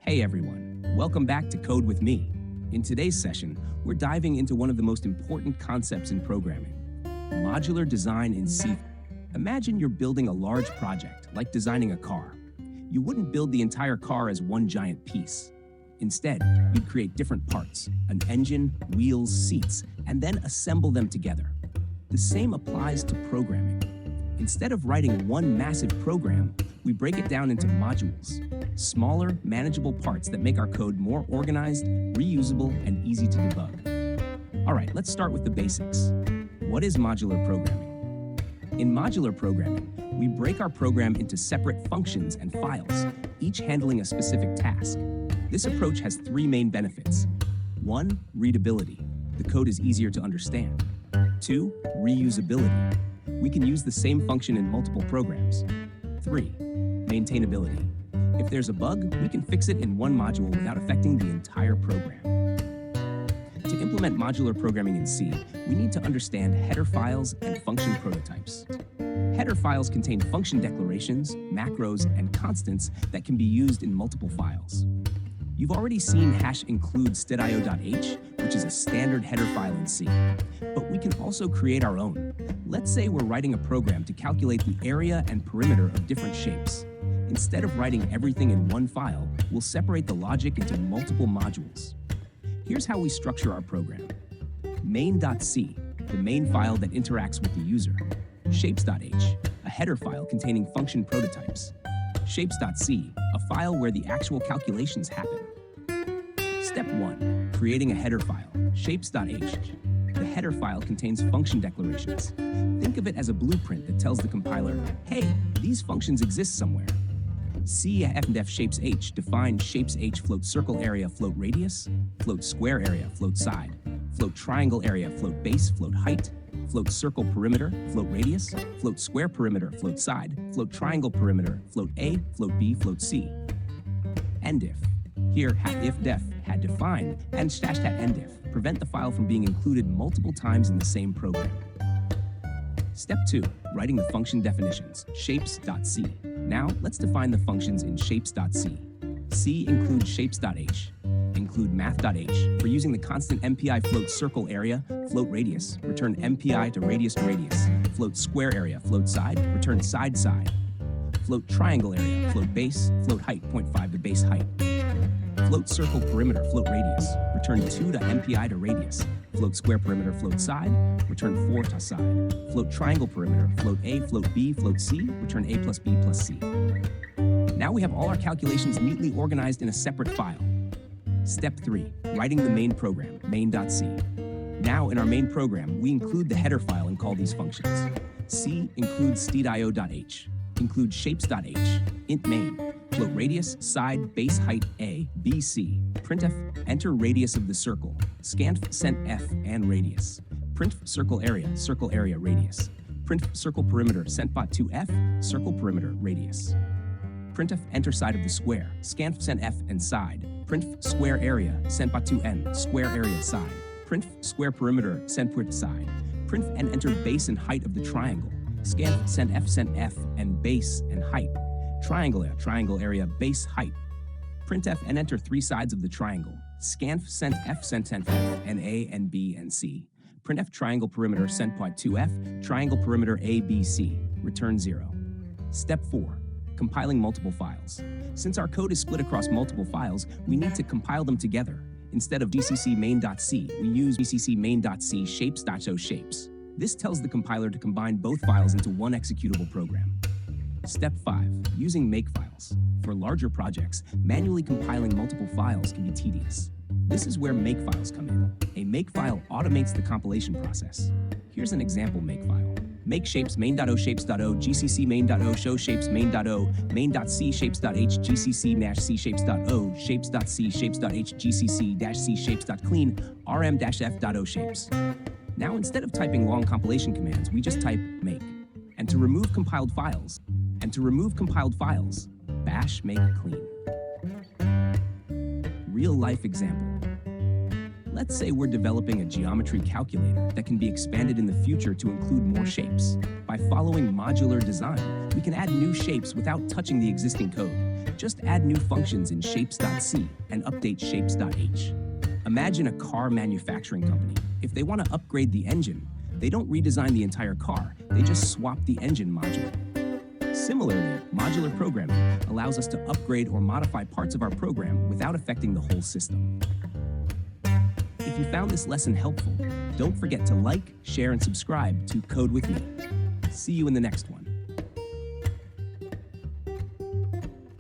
Hey everyone, welcome back to Code with me. In today's session, we're diving into one of the most important concepts in programming, modular design in C. Imagine you're building a large project, like designing a car. You wouldn't build the entire car as one giant piece. Instead, you'd create different parts, an engine, wheels, seats, and then assemble them together. The same applies to programming. Instead of writing one massive program, we break it down into modules, smaller, manageable parts that make our code more organized, reusable, and easy to debug. All right, let's start with the basics. What is modular programming? In modular programming, we break our program into separate functions and files, each handling a specific task. This approach has three main benefits. 1. Readability. The code is easier to understand. 2. Reusability. We can use the same function in multiple programs. 3. Maintainability. If there's a bug, we can fix it in one module without affecting the entire program. To implement modular programming in C, we need to understand header files and function prototypes. Header files contain function declarations, macros, and constants that can be used in multiple files. You've already seen #include stdio.h, which is a standard header file in C. But we can also create our own. Let's say we're writing a program to calculate the area and perimeter of different shapes. Instead of writing everything in one file, we'll separate the logic into multiple modules. Here's how we structure our program. Main.c, the main file that interacts with the user. Shapes.h, a header file containing function prototypes. Shapes.c, a file where the actual calculations happen. Step 1. Creating a header file. Shapes.h. The header file contains function declarations. Think of it as a blueprint that tells the compiler, hey, these functions exist somewhere. C/F shapes h define shapes h float circle area float radius, float square area float side, float triangle area float base float height, float circle perimeter, float radius, float square perimeter, float side, float triangle perimeter, float A, float B, float C. Endif. Here, if-def, had define, and #endif prevent the file from being included multiple times in the same program. Step 2. Writing the function definitions. Shapes.c. Now, let's define the functions in shapes.c. C include shapes.h. Include math.h for using the constant MPI float circle area, float radius, return MPI to radius, float square area, float side, return side, float triangle area, float base, float height, 0.5 to base height, float circle perimeter, float radius, return 2 to MPI to radius, float square perimeter, float side, return 4 to side, float triangle perimeter, float A, float B, float C, return A plus B plus C. Now we have all our calculations neatly organized in a separate file. Step 3. Writing the main program, main.c. Now in our main program, we include the header file and call these functions. C includes stdio.h, include shapes.h, int main, float radius, side, base height A, B, C, printf, enter radius of the circle, scanf, cent f, and radius, print circle area radius, print circle perimeter, centbot 2f, circle perimeter, radius. Printf, enter side of the square, scanf, cent f, and side, print square area, centbot 2n, square area side, print square perimeter, centport side, print and enter base and height of the triangle, scanf, cent f, and base and height, triangle area, base height, printf and enter 3 sides of the triangle, scanf, cent f, and A and B and C, printf triangle perimeter, centpot 2f, triangle perimeter A, B, C, return 0. Step 4. Compiling multiple files. Since our code is split across multiple files, we need to compile them together. Instead of gcc main.c, we use gcc main.c shapes.shapes. This tells the compiler to combine both files into one executable program. Step 5. Using Makefiles. For larger projects, manually compiling multiple files can be tedious. This is where Makefiles come in. A Makefile automates the compilation process. Here's an example Makefile. Make shapes main.o shapes.o gcc main.o show shapes main.o main.c shapes.h gcc-c shapes.o shapes.c shapes.h gcc-c shapes.clean rm-f.o shapes. Now instead of typing long compilation commands, we just type make. And to remove compiled files, bash make clean. Real life example. Let's say we're developing a geometry calculator that can be expanded in the future to include more shapes. By following modular design, we can add new shapes without touching the existing code. Just add new functions in shapes.c and update shapes.h. Imagine a car manufacturing company. If they want to upgrade the engine, they don't redesign the entire car, they just swap the engine module. Similarly, modular programming allows us to upgrade or modify parts of our program without affecting the whole system. If you found this lesson helpful, don't forget to like, share, and subscribe to Code with Me. See you in the next one.